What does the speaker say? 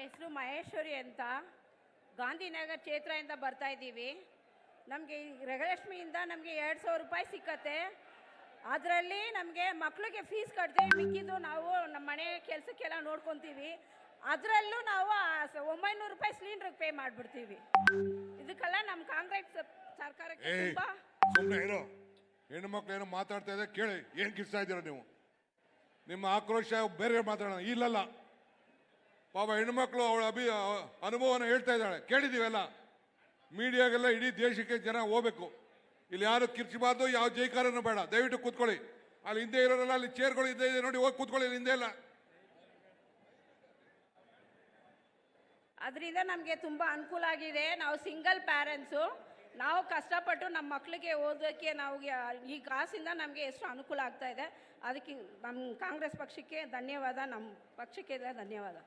ಹೆಸರು ಮಹೇಶ್ವರಿ ಅಂತ ಗಾಂಧಿನಗರ ಕ್ಷೇತ್ರದಿಂದ ಬರ್ತಾ ಇದ್ದೀವಿ. ನಮಗೆ ಗೃಹಲಕ್ಷ್ಮಿಯಿಂದ ನಮಗೆ 2,000 ರೂಪಾಯಿ ಸಿಕ್ಕತ್ತೆ. ಅದರಲ್ಲಿ ನಮಗೆ ಮಕ್ಕಳಿಗೆ ಫೀಸ್ ಕಟ್ತೀವಿ, ಮಿಕ್ಕಿದ್ದು ನಾವು ನಮ್ಮ ಮನೆ ಕೆಲಸಕ್ಕೆಲ್ಲ ನೋಡ್ಕೊತೀವಿ. ಅದರಲ್ಲೂ ನಾವು 900 ರೂಪಾಯಿ ಸಿಲಿಂಡ್ರಿಗೆ ಪೇ ಮಾಡಿಬಿಡ್ತೀವಿ. ಇದಕ್ಕೆಲ್ಲ ನಮ್ಮ ಕಾಂಗ್ರೆಸ್ ಸರ್ಕಾರಕ್ಕೆ ತುಂಬ ಸುಮ್ಮನೆ ಇರೋ. ಹೆಣ್ಣು ಮಕ್ಳು ಏನೋ ಮಾತಾಡ್ತಾ ಇದ್ದಾರೆ, ಕೇಳಿ. ಏನು ಕಿಸ್ತಾ ಇದ್ದೀರಾ ನೀವು? ನಿಮ್ಮ ಆಕ್ರೋಶ ಬೇರೆ ಮಾತಾಡೋಣ. ಇಲ್ಲಲ್ಲ, ಪಾಪ ಹೆಣ್ಮಕ್ಳು ಅವಳ ಅನುಭವನ ಹೇಳ್ತಾ ಇದ್ದಾಳೆ, ಕೇಳಿದ್ದೀವೆಲ್ಲ. ಮೀಡಿಯಾಗೆಲ್ಲ ಇಡೀ ದೇಶಕ್ಕೆ ಜನ ಹೋಗ್ಬೇಕು. ಇಲ್ಲಿ ಯಾರು ಕಿರ್ಚಬಾರ್ದು, ಯಾವ ಜೈಕಾರನೂ ಬೇಡ. ದಯವಿಟ್ಟು ಕೂತ್ಕೊಳ್ಳಿ. ಅಲ್ಲಿ ಹಿಂದೆ ಇರೋರೆಲ್ಲ ಅಲ್ಲಿ ಚೇರ್ಗಳು ಇದ್ದೇ ಇದೆ ನೋಡಿ, ಹೋಗಿ ಕೂತ್ಕೊಳ್ಳಿ. ಇಲ್ಲಿ ಹಿಂದೆ ಇಲ್ಲ. ಅದರಿಂದ ನಮಗೆ ತುಂಬ ಅನುಕೂಲ ಆಗಿದೆ. ನಾವು ಸಿಂಗಲ್ ಪ್ಯಾರೆಂಟ್ಸು, ನಾವು ಕಷ್ಟಪಟ್ಟು ನಮ್ಮ ಮಕ್ಕಳಿಗೆ ಓದೋಕ್ಕೆ ನಾವು ಈ ಕಾಸಿಂದ ನಮಗೆ ಎಷ್ಟು ಅನುಕೂಲ ಆಗ್ತಾ ಇದೆ. ಅದಕ್ಕೆ ನಮ್ಮ ಕಾಂಗ್ರೆಸ್ ಪಕ್ಷಕ್ಕೆ ಧನ್ಯವಾದ, ನಮ್ಮ ಪಕ್ಷಕ್ಕೆ ಧನ್ಯವಾದ.